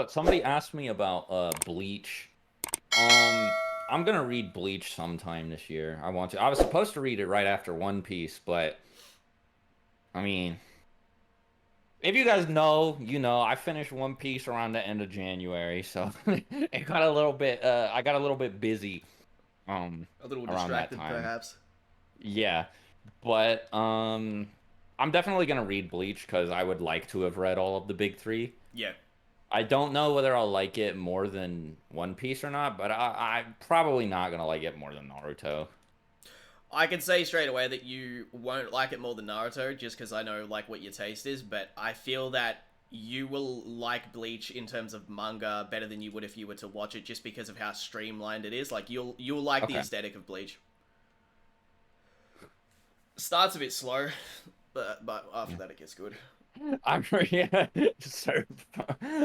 Somebody asked me about Bleach. Um, I'm gonna read Bleach sometime this year. I want to. I was supposed to read it right after One Piece, but I mean, if you guys know, you know, I finished One Piece around the end of January, so it got a little bit. I got a little bit busy. A little Around that distracted, time. perhaps. Yeah, but I'm definitely gonna read Bleach because I would like to have read all of the big three. Yeah. I don't know whether I'll like it more than One Piece or not, but I'm probably not gonna like it more than Naruto. I can say straight away that you won't like it more than Naruto, just because I know like what your taste is. But I feel that you will like Bleach in terms of manga better than you would if you were to watch it, just because of how streamlined it is. Like you'll like the Okay. aesthetic of Bleach. Starts a bit slow, but after that it gets good. I remember, yeah, so,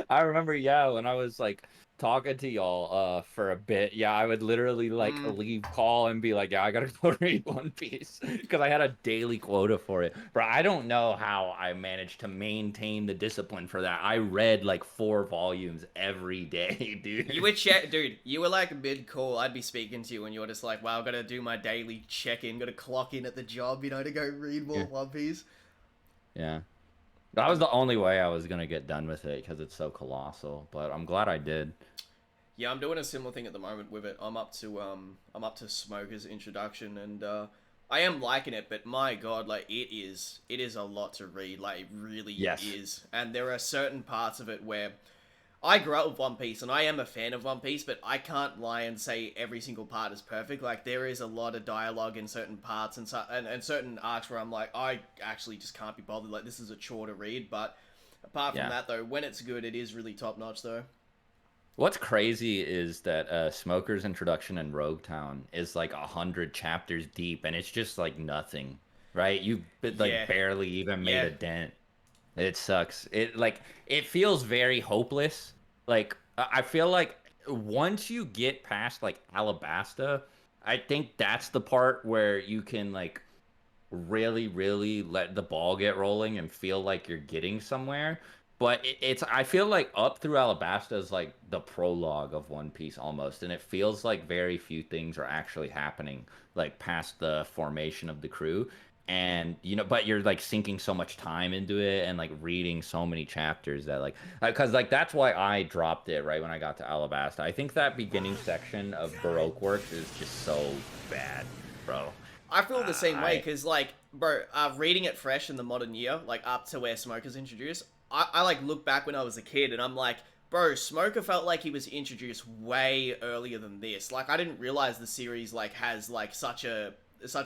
I remember, yeah, when I was like talking to y'all for a bit, yeah, I would literally like Mm, leave call and be like, yeah, I gotta go read One Piece because I had a daily quota for it. But I don't know how I managed to maintain the discipline for that. I read like 4 volumes every day, you dude. were dude. You were like mid call. I'd be speaking to you, and you're just like, "Wow, gotta do my daily check in. Gotta clock in at the job, to go read more Yeah. One Piece." Yeah. That was I'm the only way I was gonna get done with it because it's so colossal, but I'm glad I did. Yeah, I'm doing a similar thing at the moment with it. I'm up to Smoker's introduction, and I am liking it. But my God, like it is a lot to read. Like it really Yes. is. And there are certain parts of it where I grew up with One Piece, and I am a fan of One Piece. But I can't lie and say every single part is perfect. Like there is a lot of dialogue in certain parts and certain arcs where I'm like, I actually just can't be bothered. Like this is a chore to read. But apart from Yeah. that, though, when it's good, it is really top notch, though. What's crazy is that Smoker's introduction in Rogue Town is like 100 chapters deep, and it's just like nothing, right? You like Yeah, barely even made yeah. a dent. It sucks. It feels very hopeless. Like I feel like once you get past like Alabasta, I think that's the part where you can like really, really let the ball get rolling and feel like you're getting somewhere. But it's I feel like up through Alabasta is like the prologue of One Piece almost, and it feels like very few things are actually happening like past the formation of the crew. And you know, but you're like sinking so much time into it and like reading so many chapters that like because like that's why I dropped it right when I got to Alabasta. I think that beginning section of Baroque Works is just so bad, bro. I feel the same way I because, like, bro, reading it fresh in the modern year, like up to where Smoker's introduced, I like look back when I was a kid and I'm like, bro, Smoker felt like he was introduced way earlier than this. Like, I didn't realize the series like has like such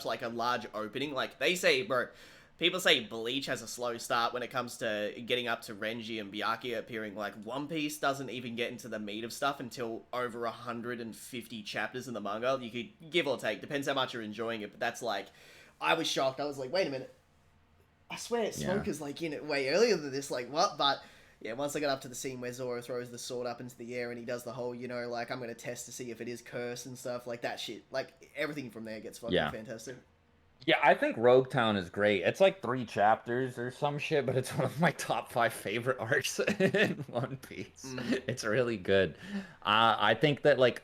like a large opening. Like they say, bro, people say Bleach has a slow start when it comes to getting up to Renji and Byakuya appearing. Like One Piece doesn't even get into the meat of stuff until over 150 chapters in the manga. You could give or take, depends how much you're enjoying it. But that's like, I was shocked. I was like, wait a minute, I swear yeah. Smoker's like in it way earlier than this. Like what? But yeah, once I got up to the scene where Zoro throws the sword up into the air and he does the whole, like I'm gonna test to see if it is cursed and stuff like that shit. Like everything from there gets fucking Yeah. fantastic. Yeah, I think Rogue Town is great. It's like 3 chapters or some shit, but it's one of my top 5 favorite arcs in One Piece. Mm. It's really good. I think that like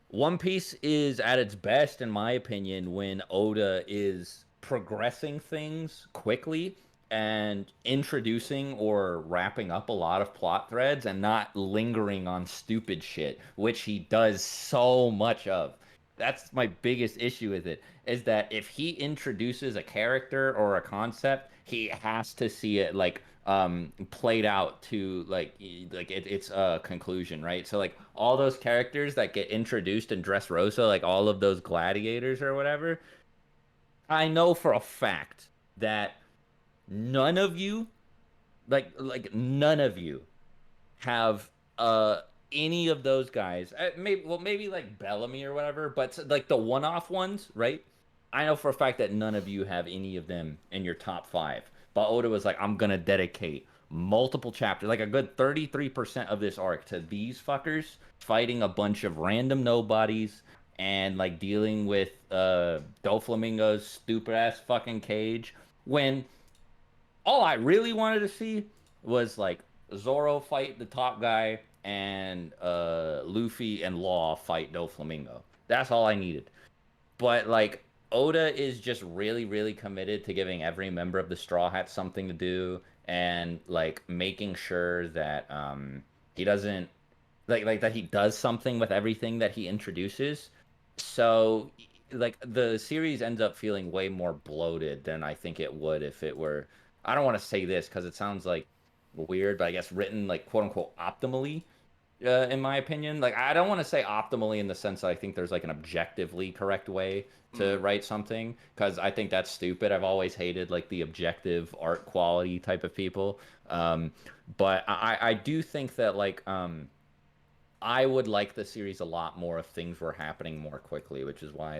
One Piece is at its best, in my opinion, when Oda is progressing things quickly and introducing or wrapping up a lot of plot threads and not lingering on stupid shit, which he does so much of. That's my biggest issue with it, is that if he introduces a character or a concept, he has to see it like played out to it's a conclusion, right? So like all those characters that get introduced in Dressrosa, like all of those gladiators or whatever, I know for a fact that none of you none of you have any of those guys. Maybe like Bellamy or whatever, but like the one-off ones, right? I know for a fact that none of you have any of them in your top 5. But Oda was like, I'm gonna dedicate multiple chapters, like a good 33% of this arc to these fuckers fighting a bunch of random nobodies and like dealing with Doflamingo's stupid ass fucking cage. When all I really wanted to see was like Zoro fight the top guy, and Luffy and Law fight Doflamingo. That's all I needed. But like Oda is just really, really committed to giving every member of the Straw Hats something to do and like making sure that he doesn't like that he does something with everything that he introduces. So like the series ends up feeling way more bloated than I think it would if it were I don't want to say this because it sounds like weird, but I guess written like quote unquote optimally in my opinion. Like, I don't want to say optimally in the sense that I think there's like an objectively correct way to Mm. write something, because I think that's stupid. I've always hated like the objective art quality type of people. Um, but I do think that like I would like the series a lot more if things were happening more quickly, which is why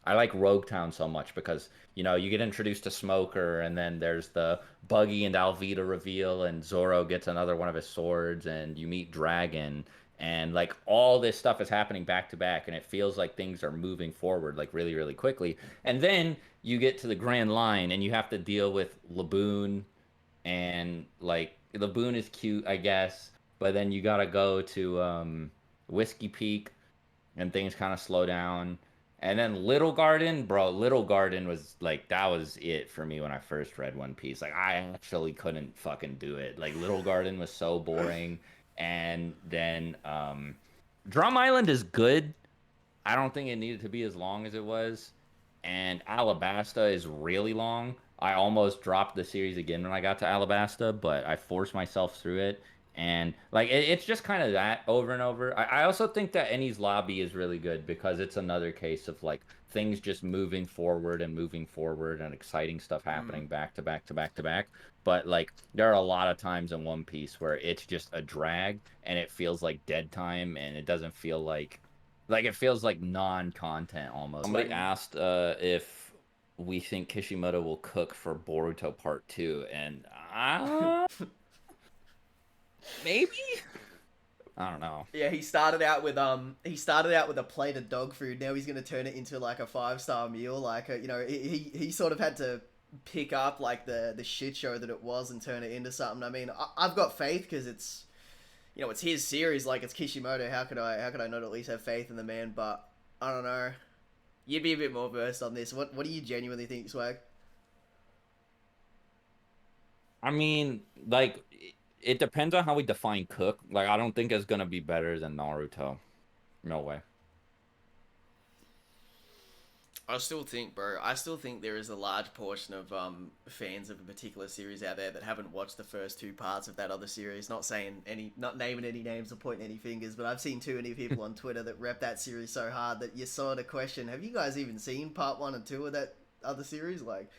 I like Rogue Town so much because you get introduced to Smoker and then there's the Buggy and Alvida reveal and Zoro gets another one of his swords and you meet Dragon and like all this stuff is happening back to back and it feels like things are moving forward like really really quickly. And then you get to the Grand Line and you have to deal with Laboon and like the Boone is cute, I guess, but then you gotta go to Whiskey Peak and things kind of slow down. And then Little Garden, bro, Little Garden was like that was it for me when I first read One Piece. Like I actually couldn't fucking do it. Like Little Garden was so boring. And then Drum Island is good. I don't think it needed to be as long as it was. And Alabasta is really long. I almost dropped the series again when I got to Alabasta, but I forced myself through it. And like it's just kind of that over and over. I also think that Eni's Lobby is really good because it's another case of like things just moving forward and exciting stuff Mm. happening back to back to back to back. But like there are a lot of times in One Piece where it's just a drag and it feels like dead time and it doesn't feel like it feels like non-content almost. Somebody Swag. asked if we think Kishimoto will cook for Boruto Part 2, and maybe? I don't know. Yeah, he started out with a plate of dog food. Now he's gonna turn it into like a 5-star meal. Like he sort of had to pick up like the shit show that it was and turn it into something. I mean, I've got faith because it's his series. Like it's Kishimoto. How could I not at least have faith in the man? But I don't know. You'd be a bit more versed on this. What do you genuinely think, Swag? I mean, like, it depends on how we define cook. Like, I don't think it's gonna be better than Naruto. No way. I still think, bro. I still think there is a large portion of fans of a particular series out there that haven't watched the first two parts of that other series. Not naming any names or pointing any fingers, but I've seen too many people on Twitter that rep that series so hard that you sort of question: have you guys even seen part 1 and 2 of that other series? Like,